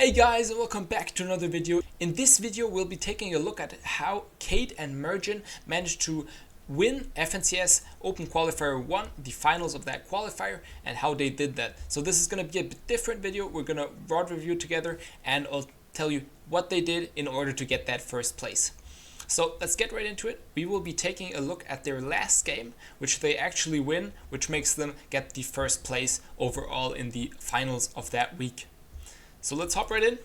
Hey guys, and welcome back to another video. In this video we'll be taking a look at how Kate and Merjin managed to win FNCS Open Qualifier 1, the finals of that qualifier, and how they did that. So this is going to be a bit different video. We're going to broad review together and I'll tell you what they did in order to get that first place. So let's get right into it. We will be taking a look at their last game, which they actually win, which makes them get the first place overall in the finals of that week. So let's hop right in.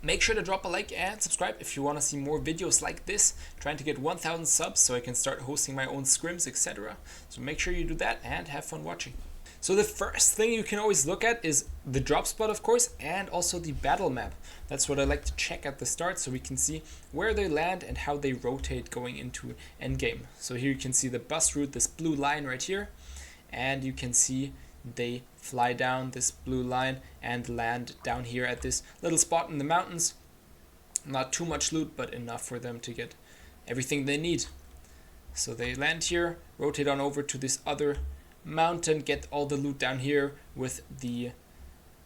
Make sure to drop a like and subscribe if you want to see more videos like this. Trying to get 1,000 subs so I can start hosting my own scrims, etc. So make sure you do that and have fun watching. So the first thing you can always look at is the drop spot, of course, and also the battle map. That's what I like to check at the start so we can see where they land and how they rotate going into endgame. So here you can see the bus route, this blue line right here, and you can see they fly down this blue line and land down here at this little spot in the mountains. Not too much loot, but enough for them to get everything they need. So they land here, rotate on over to this other mountain, get all the loot down here with the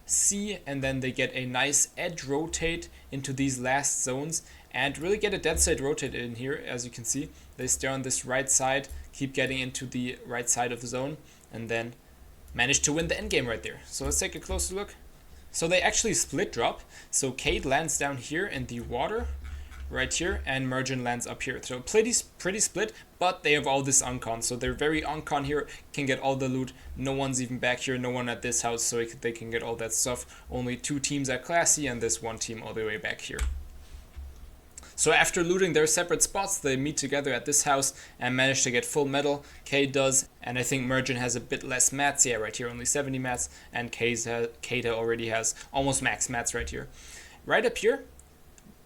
sea, and then they get a nice edge rotate into these last zones and really get a dead side rotate in here. As you can see, they stay on this right side, keep getting into the right side of the zone, and then managed to win the endgame right there. So let's take a closer look. So they actually split drop. So Kate lands down here in the water, right here, and Merjin lands up here. So pretty split, but they have all this uncon. So they're very uncon here, can get all the loot. No one's even back here, no one at this house, so they can get all that stuff. Only two teams at Classy and this one team all the way back here. So after looting their separate spots, they meet together at this house and manage to get full metal. Kate does, and I think Merjin has a bit less mats. Yeah, right here, only 70 mats, and Kate already has almost max mats right here. Right up here,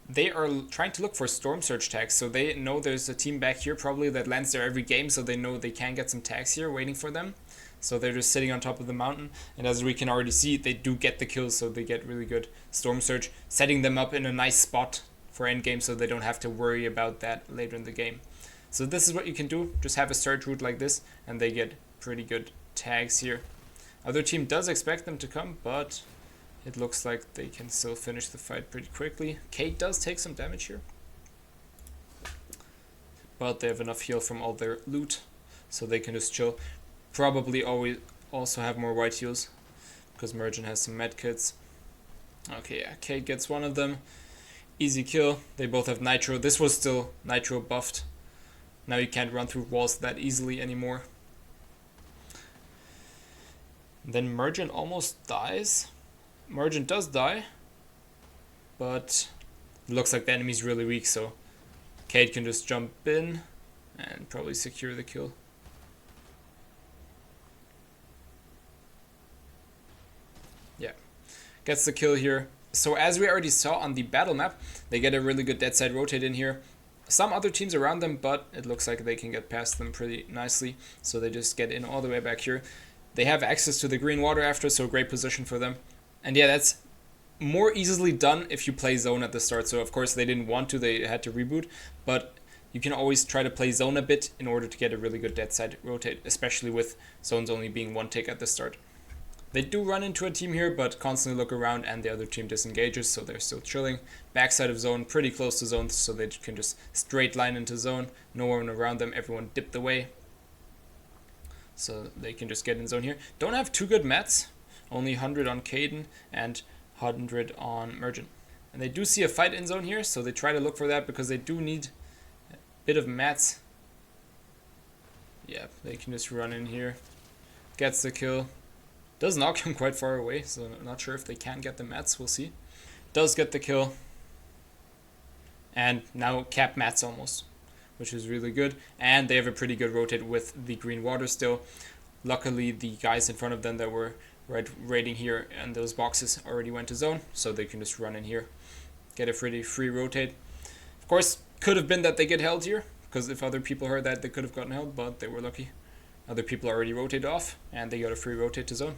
they are trying to look for storm surge tags. So they know there's a team back here probably that lands there every game, so they know they can get some tags here waiting for them. So they're just sitting on top of the mountain, and as we can already see, they do get the kills, so they get really good storm surge, setting them up in a nice spot for endgame so they don't have to worry about that later in the game. So this is what you can do, just have a surge route like this and they get pretty good tags here. Other team does expect them to come, but it looks like they can still finish the fight pretty quickly. Kate does take some damage here, but they have enough heal from all their loot so they can just chill. Probably always also have more white heals because Merjin has some medkits. Okay, yeah, Kate gets one of them. Easy kill. They both have nitro. This was still nitro buffed. Now you can't run through walls that easily anymore. Then Merjin almost dies. Merjin does die, but it looks like the enemy's really weak, so Kate can just jump in and probably secure the kill. Yeah, gets the kill here. So as we already saw on the battle map, they get a really good dead side rotate in here. Some other teams around them, but it looks like they can get past them pretty nicely. So they just get in all the way back here. They have access to the green water after, so great position for them. And yeah, that's more easily done if you play zone at the start. So of course they didn't want to, they had to reboot. But you can always try to play zone a bit in order to get a really good dead side rotate, especially with zones only being one tick at the start. They do run into a team here, but constantly look around and the other team disengages, so they're still chilling. Backside of zone, pretty close to zone, so they can just straight line into zone. No one around them, everyone dipped away. So they can just get in zone here. Don't have too good mats, only 100 on Caden and 100 on Merjin. And they do see a fight in zone here, so they try to look for that because they do need a bit of mats. Yeah, they can just run in here. Gets the kill. Does knock him quite far away, so I'm not sure if they can get the mats, we'll see. Does get the kill. And now cap mats almost, which is really good. And they have a pretty good rotate with the green water still. Luckily, the guys in front of them that were raiding here and those boxes already went to zone, so they can just run in here. Get a pretty free rotate. Of course, could have been that they get held here, because if other people heard that, they could have gotten held, but they were lucky. Other people already rotated off, and they got a free rotate to zone.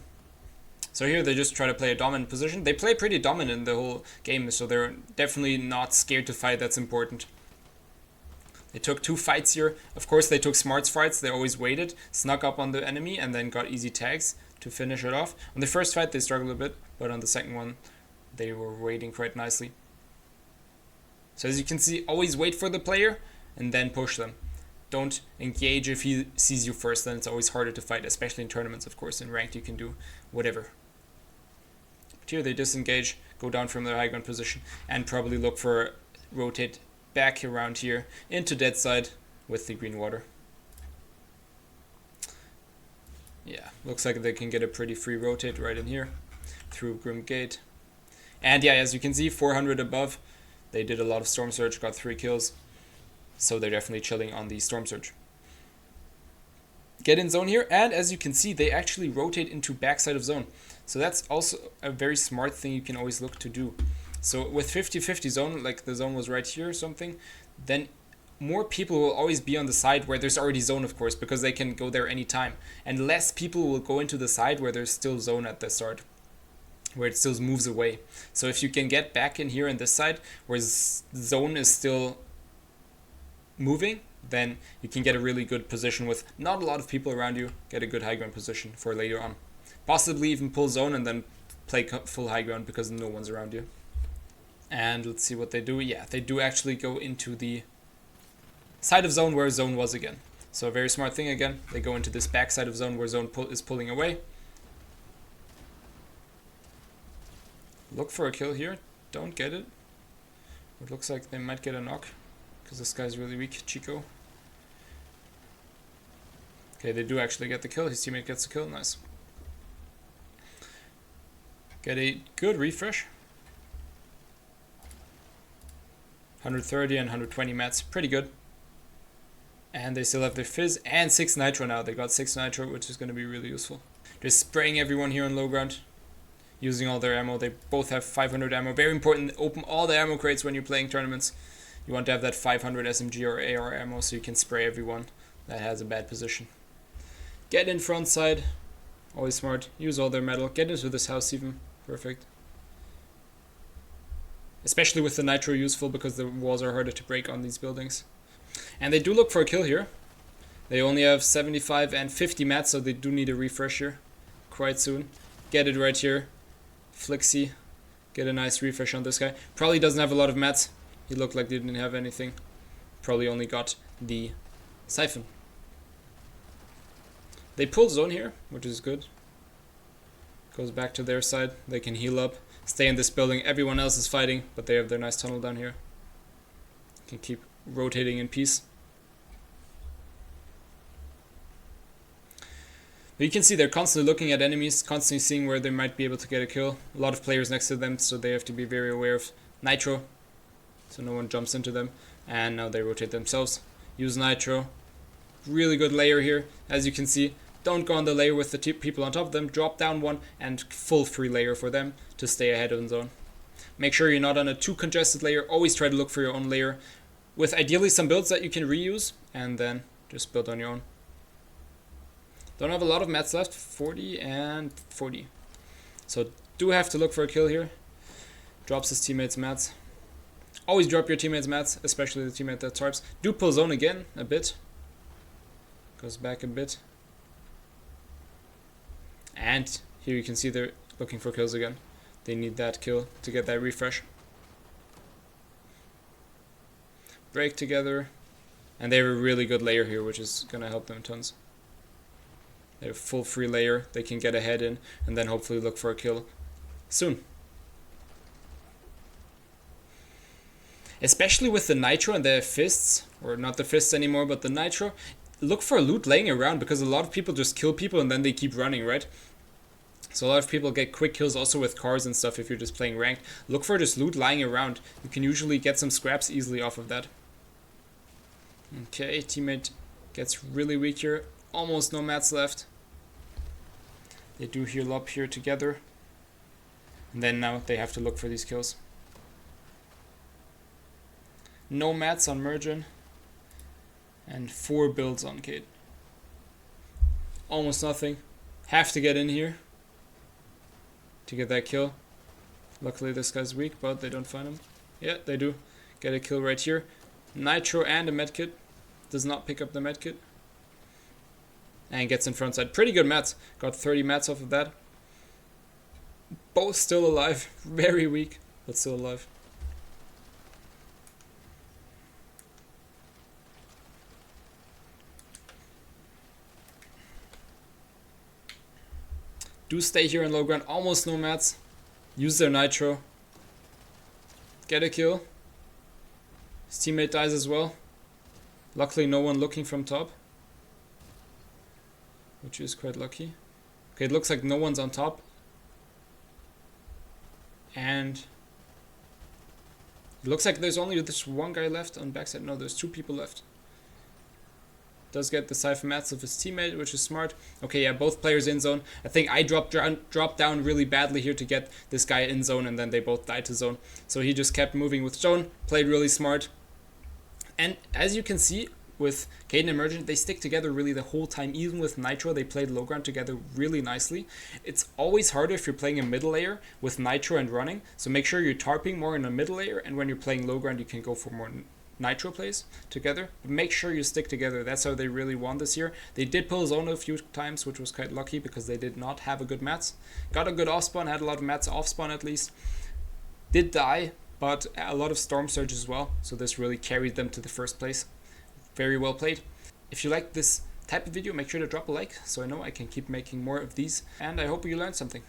So here they just try to play a dominant position. They play pretty dominant the whole game, so they're definitely not scared to fight. That's important. They took 2 fights here. Of course, they took smarts fights. They always waited, snuck up on the enemy, and then got easy tags to finish it off. On the first fight, they struggled a bit, but on the second one, they were waiting quite nicely. So as you can see, always wait for the player and then push them. Don't engage if he sees you first, then it's always harder to fight, especially in tournaments, of course. In ranked, you can do whatever. But here they disengage, go down from their high ground position, and probably look for rotate back around here into dead side with the green water. Yeah, looks like they can get a pretty free rotate right in here through Grim Gate. And yeah, as you can see, 400 above. They did a lot of Storm Surge, got 3 kills. So they're definitely chilling on the Storm Surge. Get in zone here, and as you can see, they actually rotate into backside of zone. So that's also a very smart thing you can always look to do. So with 50-50 zone, like the zone was right here or something, then more people will always be on the side where there's already zone, of course, because they can go there anytime. And less people will go into the side where there's still zone at the start, where it still moves away. So if you can get back in here on this side, where zone is still moving, then you can get a really good position with not a lot of people around you, get a good high ground position for later on. Possibly even pull zone and then play full high ground because no one's around you. And let's see what they do. Yeah, they do actually go into the side of zone where zone was again. So a very smart thing again. They go into this back side of zone where zone is pulling away. Look for a kill here. Don't get it. It looks like they might get a knock because this guy's really weak, Chico. Okay, they do actually get the kill. His teammate gets the kill. Nice. Get a good refresh. 130 and 120 mats. Pretty good. And they still have their fizz and 6 nitro now. They got 6 nitro, which is going to be really useful. Just spraying everyone here on low ground. Using all their ammo. They both have 500 ammo. Very important. Open all the ammo crates when you're playing tournaments. You want to have that 500 SMG or AR ammo so you can spray everyone that has a bad position. Get in front side. Always smart. Use all their metal. Get into this house even. Perfect. Especially with the nitro useful because the walls are harder to break on these buildings. And they do look for a kill here. They only have 75 and 50 mats, so they do need a refresher quite soon. Get it right here. Flixie. Get a nice refresh on this guy. Probably doesn't have a lot of mats. He looked like he didn't have anything. Probably only got the siphon. They pull zone here, which is good. Goes back to their side. They can heal up. Stay in this building. Everyone else is fighting, but they have their nice tunnel down here. Can keep rotating in peace. But you can see they're constantly looking at enemies, constantly seeing where they might be able to get a kill. A lot of players next to them, so they have to be very aware of nitro, so no one jumps into them. And now they rotate themselves. Use nitro. Really good layer here, as you can see. Don't go on the layer with the people on top of them. Drop down one and full free layer for them to stay ahead of the zone. Make sure you're not on a too congested layer. Always try to look for your own layer with ideally some builds that you can reuse and then just build on your own. Don't have a lot of mats left. 40 and 40. So do have to look for a kill here. Drops his teammates mats. Always drop your teammates mats, especially the teammate that tarps. Do pull zone again a bit. Goes back a bit. And here you can see they're looking for kills again. They need that kill to get that refresh. Break together. And they have a really good layer here, which is going to help them tons. They have full free layer. They can get ahead in and then hopefully look for a kill soon. Especially with the nitro and the fists, or not the fists anymore, but the nitro. Look for loot laying around because a lot of people just kill people and then they keep running, right? So a lot of people get quick kills also with cars and stuff if you're just playing ranked. Look for just loot lying around. You can usually get some scraps easily off of that. Okay, teammate gets really weak here. Almost no mats left. They do heal up here together. And then now they have to look for these kills. No mats on Merjin. And 4 builds on Kate. Almost nothing. Have to get in here to get that kill. Luckily this guy's weak, but they don't find him. Yeah, they do. Get a kill right here. Nitro and a medkit. Does not pick up the medkit. And gets in front side. Pretty good mats. Got 30 mats off of that. Both still alive. Very weak, but still alive. Do stay here in low ground. Almost no mats. Use their nitro. Get a kill. His teammate dies as well. Luckily no one looking from top, which is quite lucky. Okay, it looks like no one's on top. And it looks like there's only this one guy left on backside. No, there's 2 people left. Does get the Cypher mats of his teammate, which is smart. Okay, yeah, both players in zone. I think I dropped down really badly here to get this guy in zone, and then they both died to zone. So he just kept moving with zone, played really smart. And as you can see, with Caden and Merjin, they stick together really the whole time. Even with Nitro, they played low ground together really nicely. It's always harder if you're playing a middle layer with Nitro and running. So make sure you're tarping more in a middle layer, and when you're playing low ground, you can go for more Nitro plays together. But make sure you stick together. That's how they really won this year. They did pull zone a few times, which was quite lucky because they did not have a good mats. Got a good off spawn, had a lot of mats off spawn at least. Did die, but a lot of storm surge as well. So this really carried them to the first place. Very well played. If you like this type of video, make sure to drop a like so I know I can keep making more of these. And I hope you learned something.